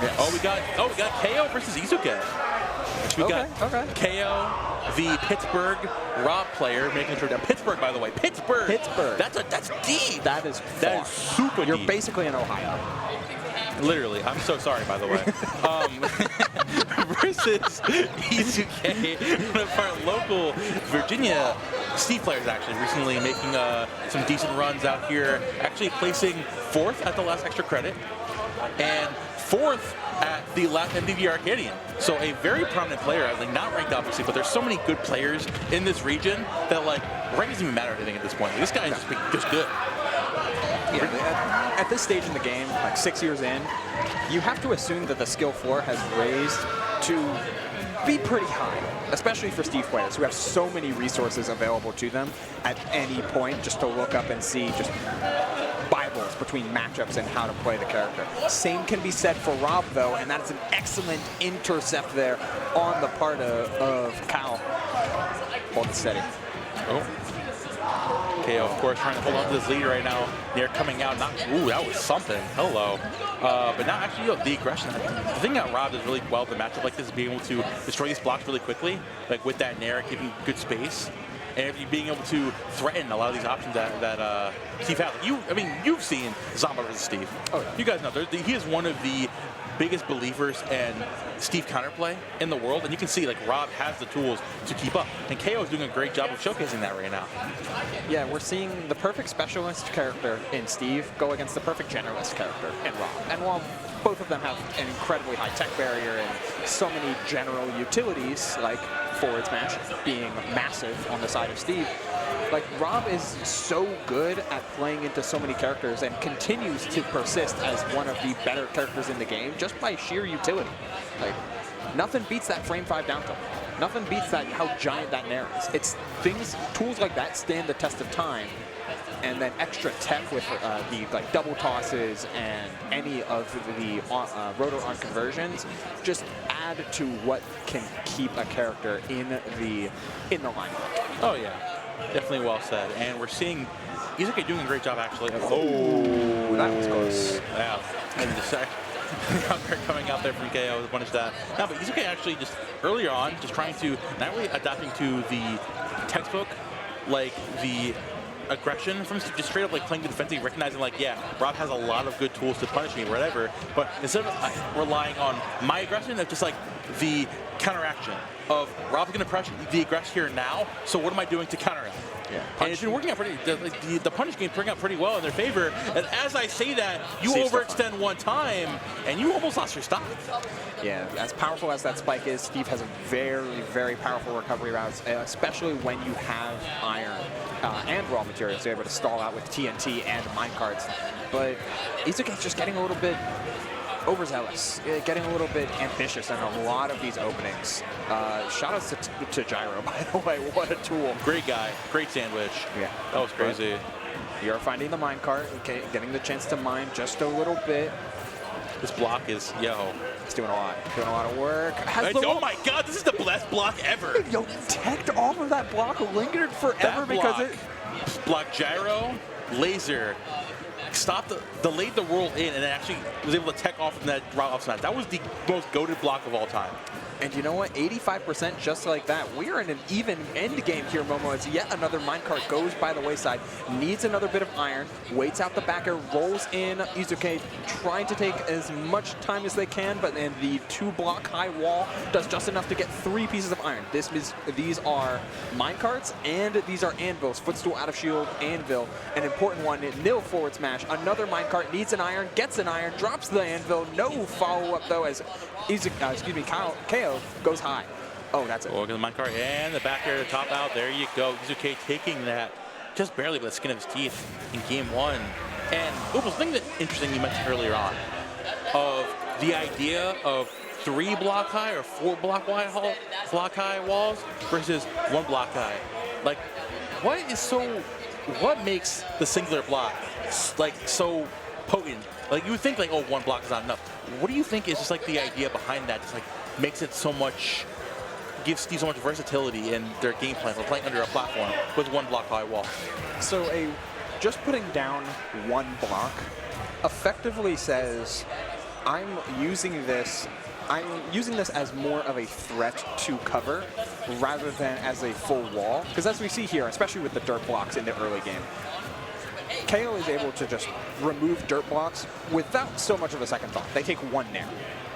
Yes. Oh, we got KO versus Izuke. We got KO, the Pittsburgh R.O.B player, making a trip down. Pittsburgh, by the way. Pittsburgh. That's deep. That is far. That is super deep. You're basically in Ohio. Literally. I'm so sorry, by the way. Versus Izuke, one of our local Virginia Steve players, actually, recently making some decent runs out here, actually placing 4th at the last extra credit and 4th at the last MTV Arcadian. So a very prominent player, like not ranked obviously, but there's so many good players in this region that like rank doesn't even matter anything at this point. Like, this guy is just good. Yeah, at this stage in the game, like 6 years in, you have to assume that the skill floor has raised to be pretty high, especially for Steve players who have so many resources available to them at any point just to look up and see just Bibles between matchups and how to play the character. Same can be said for R.O.B though, and that's an excellent intercept there on the part of KAO. Hold it steady. Oh. KO, of course, trying to hold on to this lead right now. They're coming out. Ooh, that was something. Hello. But now, actually, the aggression. The thing that R.O.B does really well in the matchup like this is being able to destroy these blocks really quickly, like with that Nair, giving good space. And if you're being able to threaten a lot of these options that Steve has. You've seen Zamba versus Steve. Oh, yeah. You guys know, he is one of the biggest believers in Steve counterplay in the world, and you can see like R.O.B has the tools to keep up, and KO is doing a great job of showcasing that right now. Yeah, we're seeing the perfect specialist character in Steve go against the perfect generalist character in R.O.B. And while both of them have an incredibly high tech barrier and so many general utilities, like forward smash being massive on the side of Steve, like R.O.B is so good at playing into so many characters and continues to persist as one of the better characters in the game just by sheer utility. Like, nothing beats that frame 5 down tilt. Nothing beats that how giant that Nair is. It's tools like that stand the test of time, and then extra tech with the like double tosses and any of the rotor on conversions just add to what can keep a character in the lineup. Oh yeah. Definitely well said. And we're seeing Izuke doing a great job, actually. Oh, that was close. Yeah. And just coming out there from KO to punish that. No, but Izuke actually just earlier on, just trying to, not really adapting to the textbook, like the aggression from just straight up like playing the defensive, recognizing like, yeah, R.O.B has a lot of good tools to punish me or whatever, but instead of relying on my aggression, it's just like the counteraction of R.O.B's going to pressure the aggression here now, so what am I doing to counteract? Yeah. And it's been working out pretty, the punish game's working out pretty well in their favor, and as I say that, you overextend one time, and you almost lost your stock. Yeah, as powerful as that spike is, Steve has a very, very powerful recovery routes, especially when you have iron and raw materials. You're able to stall out with TNT and minecarts. But Izuke's just getting a little bit overzealous, getting a little bit ambitious in a lot of these openings. Shout outs to Gyro, by the way. What a tool. Great guy. Great sandwich. Yeah. That was crazy. You're finding the minecart, okay, getting the chance to mine just a little bit. This block is, it's doing a lot. Doing a lot of work. Oh my god, this is the best block ever. Yo, teched off of that block, lingered forever because it... Block gyro, laser, stopped, delayed the roll in, and actually was able to tech off from that drop off smash. That was the most goated block of all time. And you know what? 85% just like that. We are in an even end game here, Momo, as yet another minecart goes by the wayside, needs another bit of iron, waits out the backer, rolls in. Izuke trying to take as much time as they can, but then the 2-block high wall does just enough to get 3 pieces of iron. These are minecarts, and these are anvils. Footstool out of shield, anvil. An important one, nil forward smash. Another minecart needs an iron, gets an iron, drops the anvil. No follow-up, though, as KO goes high. Oh, that's it. Look at the minecart and the back air to top out. There you go. Izuke taking that just barely with the skin of his teeth in game 1. And the thing that's interesting you mentioned earlier on of the idea of 3-block high or 4-block high walls versus 1-block high. Like, what makes the singular block like so potent? Like, you would think like, oh, 1 block is not enough. What do you think is just like the idea behind that? Just like makes it so much, gives Steve so much versatility in their game plan for playing under a platform with 1-block high wall. So just putting down 1 block effectively says, I'm using this as more of a threat to cover rather than as a full wall. Because as we see here, especially with the dirt blocks in the early game, KO is able to just remove dirt blocks without so much of a second thought. They take one nair,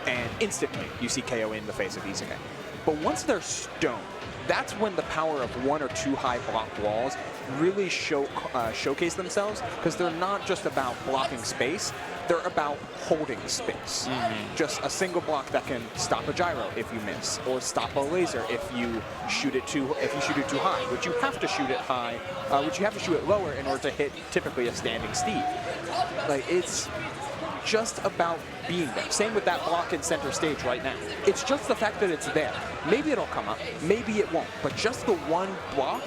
and instantly you see KO in the face of Izuke. But once they're stone, that's when the power of 1 or 2 high block walls really showcase themselves, because they're not just about blocking space, they're about holding space. Just a single block that can stop a gyro if you miss, or stop a laser if you shoot it too high, which you have to shoot it high, which you have to shoot it lower in order to hit typically a standing Steve. Like, it's just about being there. Same with that block in center stage right now. It's just the fact that it's there. Maybe it'll come up, maybe it won't, but just the one block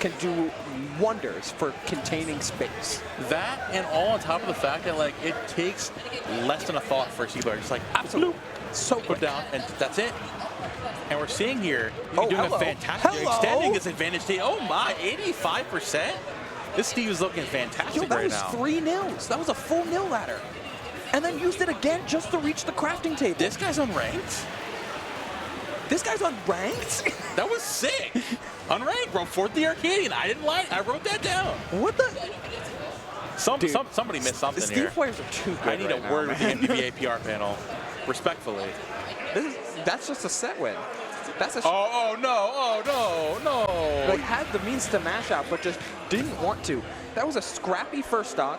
can do wonders for containing space. That, and all on top of the fact that, like, it takes less than a thought for a C player. Just like, absolutely, so put down, and that's it. And we're seeing here, he's doing a fantastic job extending his advantage state. Oh my, 85%? This Steve is looking fantastic right now. That was 3 nils. That was a full nil ladder. And then used it again just to reach the crafting table. This guy's unranked? This guy's unranked? That was sick. Unranked, bro. 4th the Arcadian. I didn't lie. I wrote that down. What the? Somebody missed something Steve here. players are too good. I need a word with the MPBA PR panel. Respectfully. That's just a set win. That's a no. Like, had the means to mash out, but just didn't want to. That was a scrappy first stock.